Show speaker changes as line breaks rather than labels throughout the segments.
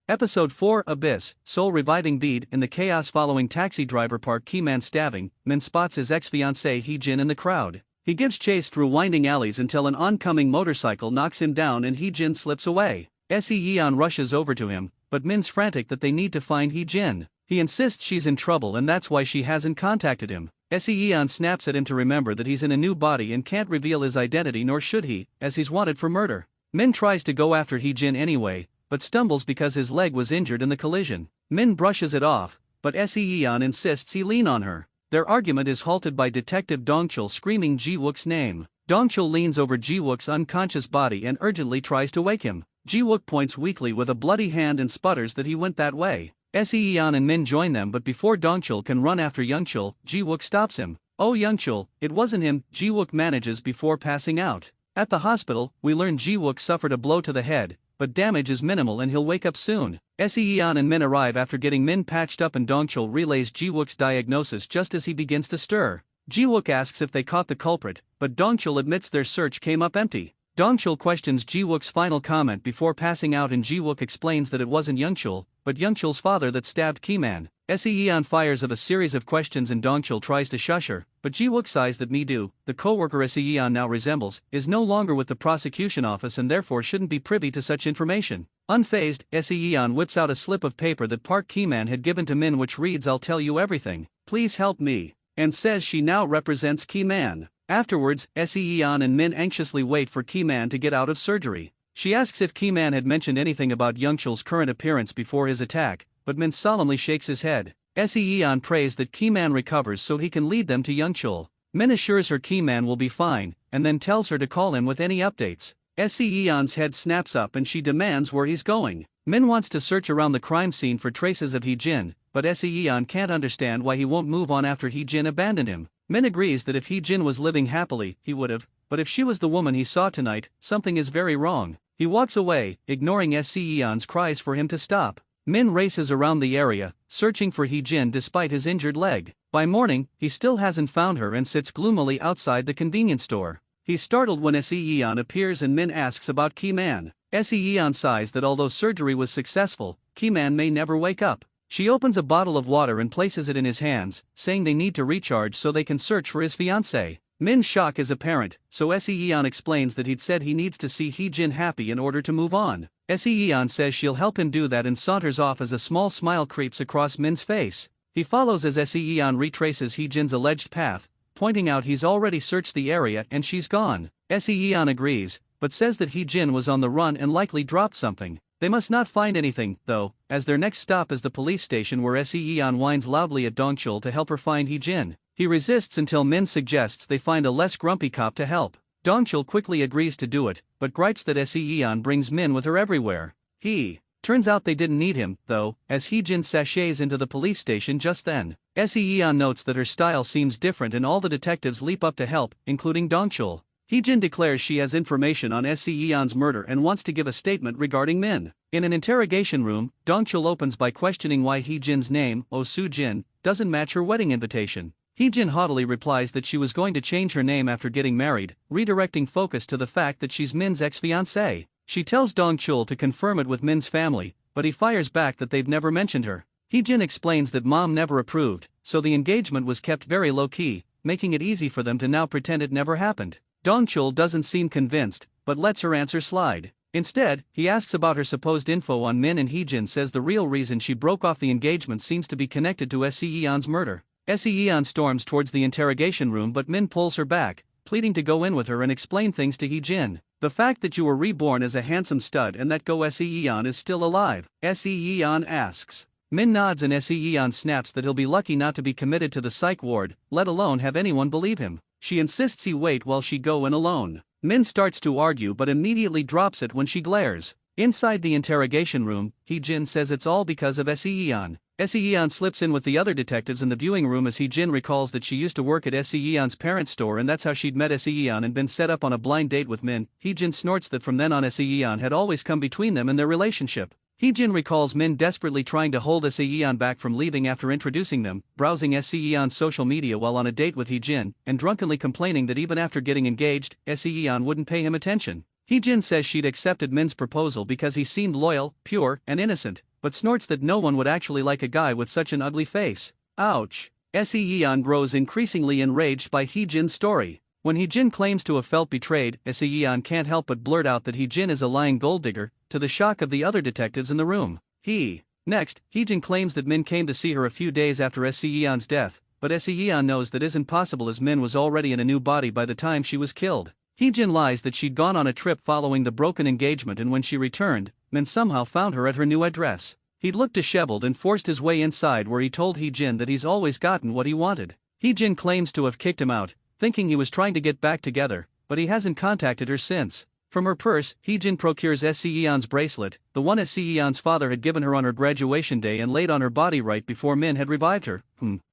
Episode 4 Abyss, Soul Reviving Bead. In the chaos following taxi driver Park Ki-man's stabbing, Min spots his ex-fiancée Hee-jin in the crowd. He gives chase through winding alleys until an oncoming motorcycle knocks him down and Hee-jin slips away. Se-yeon rushes over to him, but Min's frantic that they need to find Hee-jin. He insists she's in trouble and that's why she hasn't contacted him. Se-yeon snaps at him to remember that he's in a new body and can't reveal his identity, nor should he, as he's wanted for murder. Min tries to go after Hee-jin anyway, but stumbles because his leg was injured in the collision. Min brushes it off, but Se-yeon insists he lean on her. Their argument is halted by Detective Dong-chul screaming Ji-wook's name. Dong-chul leans over Ji-wook's unconscious body and urgently tries to wake him. Ji-wook points weakly with a bloody hand and sputters that he went that way. Se-yeon and Min join them, but before Dong-chul can run after Young-chul, Ji-wook stops him. "Oh Young-chul, it wasn't him," Ji-wook manages before passing out. At the hospital, we learn Ji-wook suffered a blow to the head, but damage is minimal and he'll wake up soon. Se-yeon and Min arrive after getting Min patched up and Dong-chul relays Ji-wook's diagnosis just as he begins to stir. Ji-wook asks if they caught the culprit, but Dong-chul admits their search came up empty. Dong-chul questions Ji-wook's final comment before passing out and Ji-wook explains that it wasn't Young-chul, but Young-chul's father that stabbed Ki-man. Se-yeon fires of a series of questions and Dong-chul tries to shush her, but Ji-wook sighs that Mi-do, the co-worker Se-yeon now resembles, is no longer with the prosecution office and therefore shouldn't be privy to such information. Unfazed, Se-yeon whips out a slip of paper that Park Ki-man had given to Min which reads, "I'll tell you everything, please help me," and says she now represents Ki-man. Afterwards, Se-yeon and Min anxiously wait for Ki-man to get out of surgery. She asks if Ki-man had mentioned anything about Young-chul's current appearance before his attack, but Min solemnly shakes his head. Se-yeon prays that Ki-man recovers so he can lead them to Young-chul. Min assures her Ki-man will be fine, and then tells her to call him with any updates. Se-yeon's head snaps up and she demands where he's going. Min wants to search around the crime scene for traces of Hee-jin, but Se-yeon can't understand why he won't move on after Hee-jin abandoned him. Min agrees that if Hee-jin was living happily, he would have, but if she was the woman he saw tonight, something is very wrong. He walks away, ignoring Se-yeon's cries for him to stop. Min races around the area, searching for Hee-jin despite his injured leg. By morning, he still hasn't found her and sits gloomily outside the convenience store. He's startled when Se-yeon appears and Min asks about Ki-man. Se-yeon sighs that although surgery was successful, Ki-man may never wake up. She opens a bottle of water and places it in his hands, saying they need to recharge so they can search for his fiancée. Min's shock is apparent, so Se-yeon explains that he'd said he needs to see Hee-jin happy in order to move on. Se-yeon says she'll help him do that and saunters off as a small smile creeps across Min's face. He follows as Se-yeon retraces Hee-jin's alleged path, pointing out he's already searched the area and she's gone. Se-yeon agrees, but says that Hee-jin was on the run and likely dropped something. They must not find anything, though, as their next stop is the police station where Se-yeon whines loudly at Dong-chul to help her find Hee-jin. He resists until Min suggests they find a less grumpy cop to help. Dong-chul quickly agrees to do it, but gripes that Se-yeon brings Min with her everywhere. Turns out they didn't need him, though, as Hee-jin sachets into the police station just then. Se-yeon notes that her style seems different and all the detectives leap up to help, including Dong-chul. Hee-jin declares she has information on Se-yeon's murder and wants to give a statement regarding Min. In an interrogation room, Dong-chul opens by questioning why Hee-jin's name, Oh Soo-jin, doesn't match her wedding invitation. Hee-jin haughtily replies that she was going to change her name after getting married, redirecting focus to the fact that she's Min's ex-fiancée. She tells Dong-chul to confirm it with Min's family, but he fires back that they've never mentioned her. Hee-jin explains that mom never approved, so the engagement was kept very low-key, making it easy for them to now pretend it never happened. Dong-chul doesn't seem convinced, but lets her answer slide. Instead, he asks about her supposed info on Min and Hee-jin says the real reason she broke off the engagement seems to be connected to Se-yeon's murder. Se-yeon storms towards the interrogation room but Min pulls her back, pleading to go in with her and explain things to Hee-jin. The fact that you were reborn as a handsome stud and that Go Se-yeon is still alive, Se-yeon asks. Min nods and Se-yeon snaps that he'll be lucky not to be committed to the psych ward, let alone have anyone believe him. She insists he wait while she go in alone. Min starts to argue but immediately drops it when she glares. Inside the interrogation room, Hee-jin says it's all because of Se-yeon. Se-yeon slips in with the other detectives in the viewing room as Hee-jin recalls that she used to work at Se-yeon's parents' store and that's how she'd met Se-yeon and been set up on a blind date with Min. Hee-jin snorts that from then on Se-yeon had always come between them and their relationship. Hee-jin recalls Min desperately trying to hold Se-yeon back from leaving after introducing them, browsing Se-yeon's social media while on a date with Hee-jin, and drunkenly complaining that even after getting engaged, Se-yeon wouldn't pay him attention. Hee-jin says she'd accepted Min's proposal because he seemed loyal, pure, and innocent, but snorts that no one would actually like a guy with such an ugly face. Ouch. Se-yeon grows increasingly enraged by Hee-jin's story. When Hee-jin claims to have felt betrayed, Se-yeon can't help but blurt out that Hee-jin is a lying gold digger, to the shock of the other detectives in the room. Next, Hee-jin claims that Min came to see her a few days after Se-yeon's death, but Se-yeon knows that isn't possible as Min was already in a new body by the time she was killed. Hee-jin lies that she'd gone on a trip following the broken engagement, and when she returned, Min somehow found her at her new address. He'd looked disheveled and forced his way inside, where he told Hee-jin that he's always gotten what he wanted. Hee-jin claims to have kicked him out, thinking he was trying to get back together, but he hasn't contacted her since. From her purse, Hee-jin procures Se-yeon's bracelet, the one Se-yeon's father had given her on her graduation day and laid on her body right before Min had revived her.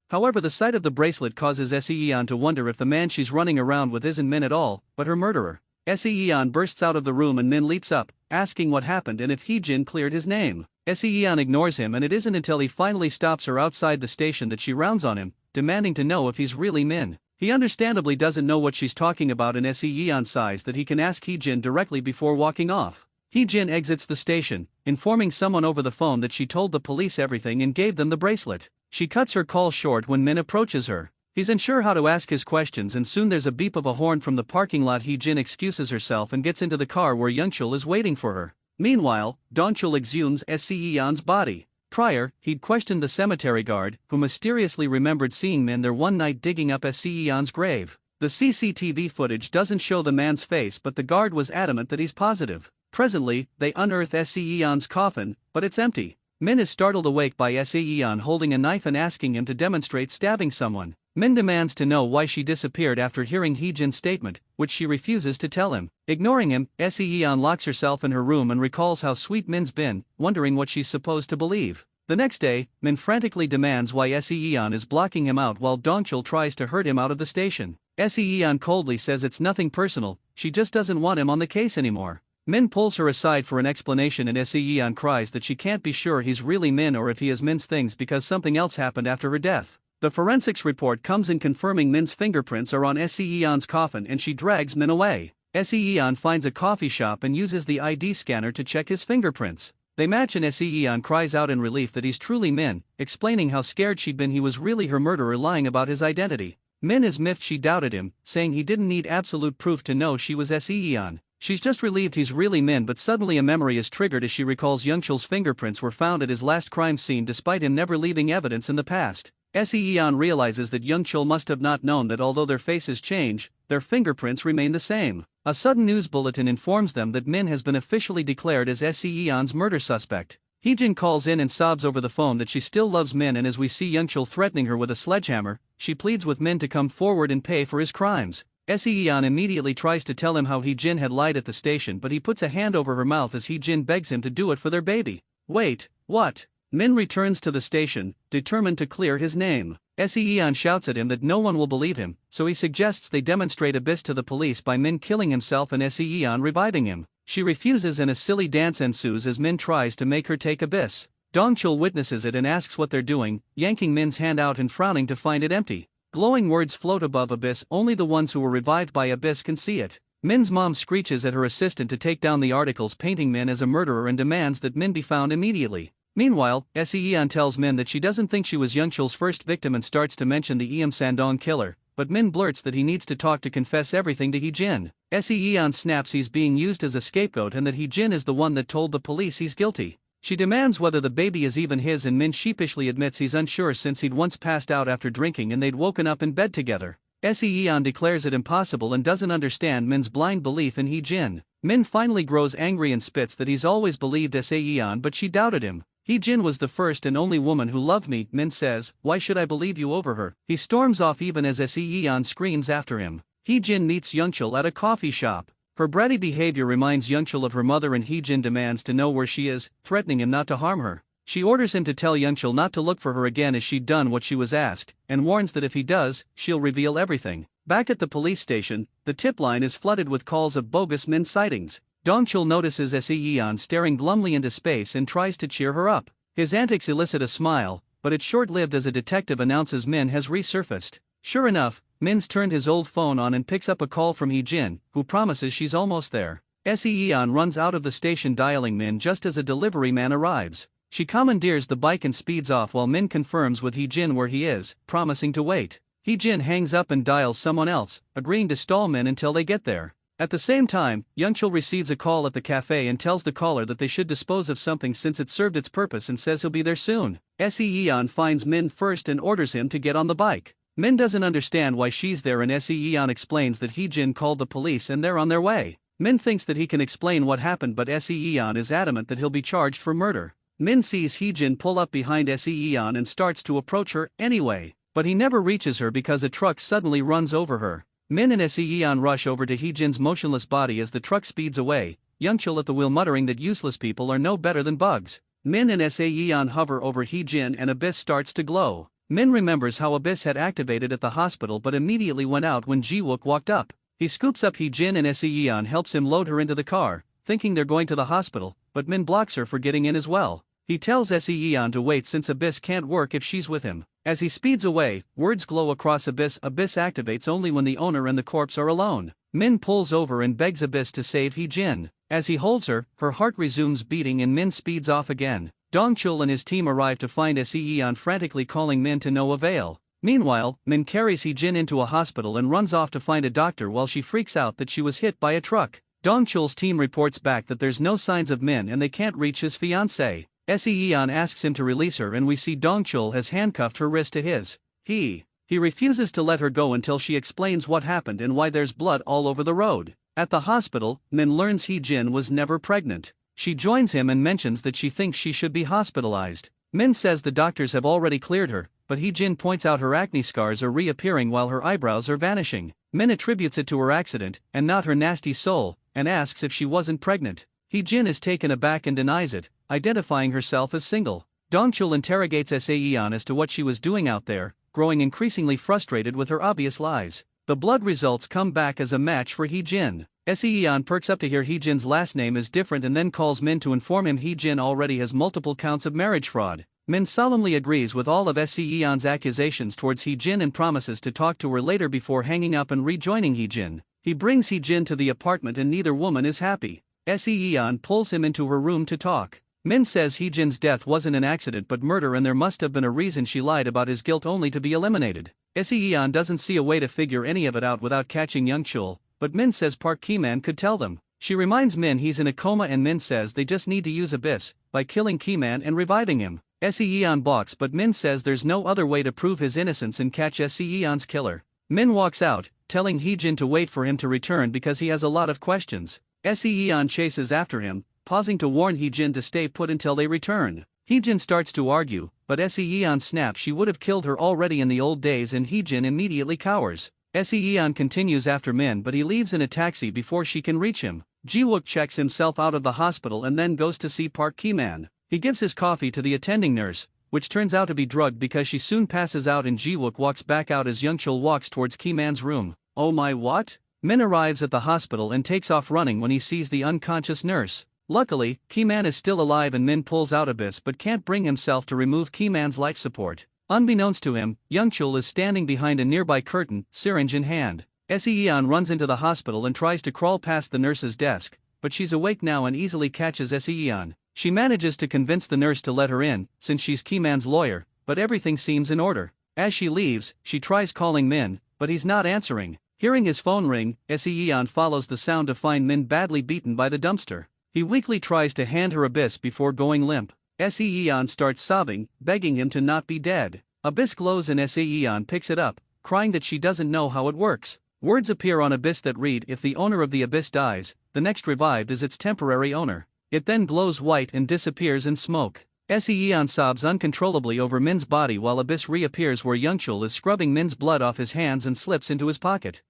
However, the sight of the bracelet causes Se-yeon to wonder if the man she's running around with isn't Min at all, but her murderer. Se-yeon bursts out of the room and Min leaps up, asking what happened and if Hee-jin cleared his name. Se-yeon ignores him, and it isn't until he finally stops her outside the station that she rounds on him, demanding to know if he's really Min. He understandably doesn't know what she's talking about in Se-yeon's size that he can ask Hee-jin directly before walking off. Hee-jin exits the station, informing someone over the phone that she told the police everything and gave them the bracelet. She cuts her call short when Min approaches her. He's unsure how to ask his questions, and soon there's a beep of a horn from the parking lot. Hee-jin excuses herself and gets into the car where Youngchul is waiting for her. Meanwhile, Dongchul exhumes Se-yeon's body. Prior, he'd questioned the cemetery guard, who mysteriously remembered seeing Min there one night digging up Se-yeon's grave. The CCTV footage doesn't show the man's face, but the guard was adamant that he's positive. Presently, they unearth Se-yeon's coffin, but it's empty. Min is startled awake by Se-yeon holding a knife and asking him to demonstrate stabbing someone. Min demands to know why she disappeared after hearing Hee-jin's statement, which she refuses to tell him. Ignoring him, Se-yeon locks herself in her room and recalls how sweet Min's been, wondering what she's supposed to believe. The next day, Min frantically demands why Se-yeon is blocking him out while Dongchul tries to hurt him out of the station. Se-yeon coldly says it's nothing personal, she just doesn't want him on the case anymore. Min pulls her aside for an explanation, and Se-yeon cries that she can't be sure he's really Min or if he is Min's things because something else happened after her death. The forensics report comes in confirming Min's fingerprints are on Se-yeon's coffin, and she drags Min away. Se-yeon finds a coffee shop and uses the ID scanner to check his fingerprints. They match, and Se-yeon cries out in relief that he's truly Min, explaining how scared she'd been he was really her murderer, lying about his identity. Min is miffed she doubted him, saying he didn't need absolute proof to know she was Se-yeon. She's just relieved he's really Min, but suddenly a memory is triggered as she recalls Youngchul's fingerprints were found at his last crime scene despite him never leaving evidence in the past. Se-yeon realizes that Youngchul must have not known that although their faces change, their fingerprints remain the same. A sudden news bulletin informs them that Min has been officially declared as Se-yeon's murder suspect. Hee-jin calls in and sobs over the phone that she still loves Min, and as we see Youngchul threatening her with a sledgehammer, she pleads with Min to come forward and pay for his crimes. Se-yeon immediately tries to tell him how Hee-jin had lied at the station, but he puts a hand over her mouth as Hee-jin begs him to do it for their baby. Wait, what? Min returns to the station, determined to clear his name. Se-yeon shouts at him that no one will believe him, so he suggests they demonstrate Abyss to the police by Min killing himself and Se-yeon reviving him. She refuses, and a silly dance ensues as Min tries to make her take Abyss. Dongchul witnesses it and asks what they're doing, yanking Min's hand out and frowning to find it empty. Glowing words float above Abyss, only the ones who were revived by Abyss can see it. Min's mom screeches at her assistant to take down the articles painting Min as a murderer and demands that Min be found immediately. Meanwhile, Se-yeon tells Min that she doesn't think she was Youngchul's first victim and starts to mention the Eum Sandong killer, but Min blurts that he needs to talk to confess everything to Hee-jin. Se-yeon snaps he's being used as a scapegoat and that Hee-jin is the one that told the police he's guilty. She demands whether the baby is even his, and Min sheepishly admits he's unsure since he'd once passed out after drinking and they'd woken up in bed together. Se-yeon declares it impossible and doesn't understand Min's blind belief in Hee-jin. Min finally grows angry and spits that he's always believed Se-yeon, but she doubted him. Hee-jin was the first and only woman who loved me, Min says, why should I believe you over her? He storms off even as Se-yeon screams after him. Hee-jin meets Youngchul at a coffee shop. Her bratty behavior reminds Youngchul of her mother, and Hee-jin demands to know where she is, threatening him not to harm her. She orders him to tell Youngchul not to look for her again as she'd done what she was asked, and warns that if he does, she'll reveal everything. Back at the police station, the tip line is flooded with calls of bogus Min sightings. Dongchul notices Se-yeon staring glumly into space and tries to cheer her up. His antics elicit a smile, but it's short-lived as a detective announces Min has resurfaced. Sure enough, Min's turned his old phone on and picks up a call from Hee-jin, who promises she's almost there. Se-yeon runs out of the station dialing Min just as a delivery man arrives. She commandeers the bike and speeds off while Min confirms with Hee-jin where he is, promising to wait. Hee-jin hangs up and dials someone else, agreeing to stall Min until they get there. At the same time, Youngchul receives a call at the cafe and tells the caller that they should dispose of something since it served its purpose and says he'll be there soon. Se-yeon finds Min first and orders him to get on the bike. Min doesn't understand why she's there and Se-yeon explains that Hee-jin called the police and they're on their way. Min thinks that he can explain what happened but Se-yeon is adamant that he'll be charged for murder. Min sees Hee-jin pull up behind Se-yeon and starts to approach her anyway, but he never reaches her because a truck suddenly runs over her. Min and Se-yeon rush over to Hee-jin's motionless body as the truck speeds away, Youngchul at the wheel muttering that useless people are no better than bugs. Min and Se-yeon hover over Hee-jin and Abyss starts to glow. Min remembers how Abyss had activated at the hospital but immediately went out when Ji-wook walked up. He scoops up Hee-jin and Se-yeon helps him load her into the car, thinking they're going to the hospital, but Min blocks her for getting in as well. He tells Se-yeon to wait since Abyss can't work if she's with him. As he speeds away, words glow across Abyss. Abyss activates only when the owner and the corpse are alone. Min pulls over and begs Abyss to save Hee-jin. As he holds her, her heart resumes beating and Min speeds off again. Dongchul and his team arrive to find Se-yeon frantically calling Min to no avail. Meanwhile, Min carries Hee-jin into a hospital and runs off to find a doctor while she freaks out that she was hit by a truck. Dongchul's team reports back that there's no signs of Min and they can't reach his fiancée. Se-yeon asks him to release her and we see Dongchul has handcuffed her wrist to his. He refuses to let her go until she explains what happened and why there's blood all over the road. At the hospital, Min learns Hee-jin was never pregnant. She joins him and mentions that she thinks she should be hospitalized. Min says the doctors have already cleared her, but Hee-jin points out her acne scars are reappearing while her eyebrows are vanishing. Min attributes it to her accident, and not her nasty soul, and asks if she wasn't pregnant. Hee-jin is taken aback and denies it, identifying herself as single. Dongchul interrogates Se-yeon as to what she was doing out there, growing increasingly frustrated with her obvious lies. The blood results come back as a match for Hee-jin. Se-yeon perks up to hear Hee-jin's last name is different and then calls Min to inform him Hee-jin already has multiple counts of marriage fraud. Min solemnly agrees with all of Se-yeon's accusations towards Hee-jin and promises to talk to her later before hanging up and rejoining Hee-jin. He brings Hee-jin to the apartment and neither woman is happy. Se-yeon pulls him into her room to talk. Min says Hee-jin's death wasn't an accident but murder and there must have been a reason she lied about his guilt only to be eliminated. Se-yeon doesn't see a way to figure any of it out without catching Youngchul, but Min says Park Ki-man could tell them. She reminds Min he's in a coma and Min says they just need to use Abyss by killing Ki-man and reviving him. Se-yeon balks but Min says there's no other way to prove his innocence and catch Se-yeon's killer. Min walks out, telling Hee-jin to wait for him to return because he has a lot of questions. Se-yeon chases after him, pausing to warn Hee-jin to stay put until they return. Hee-jin starts to argue, but Se-yeon snaps she would have killed her already in the old days and Hee-jin immediately cowers. Se-yeon continues after Min but he leaves in a taxi before she can reach him. Ji-wook checks himself out of the hospital and then goes to see Park Ki-man. He gives his coffee to the attending nurse, which turns out to be drugged because she soon passes out and Ji-wook walks back out as Youngchul walks towards Ki-man's room. Oh my what? Min arrives at the hospital and takes off running when he sees the unconscious nurse. Luckily, Ki-man is still alive and Min pulls out Abyss but can't bring himself to remove Ki-man's life support. Unbeknownst to him, Youngchul is standing behind a nearby curtain, syringe in hand. Se-yeon runs into the hospital and tries to crawl past the nurse's desk, but she's awake now and easily catches Se-yeon. She manages to convince the nurse to let her in, since she's Ki-man's lawyer, but everything seems in order. As she leaves, she tries calling Min, but he's not answering. Hearing his phone ring, Se-yeon follows the sound to find Min badly beaten by the dumpster. He weakly tries to hand her Abyss before going limp. Se-yeon starts sobbing, begging him to not be dead. Abyss glows and Se-yeon picks it up, crying that she doesn't know how it works. Words appear on Abyss that read if the owner of the Abyss dies, the next revived is its temporary owner. It then glows white and disappears in smoke. Se-yeon sobs uncontrollably over Min's body while Abyss reappears where Youngchul is scrubbing Min's blood off his hands and slips into his pocket.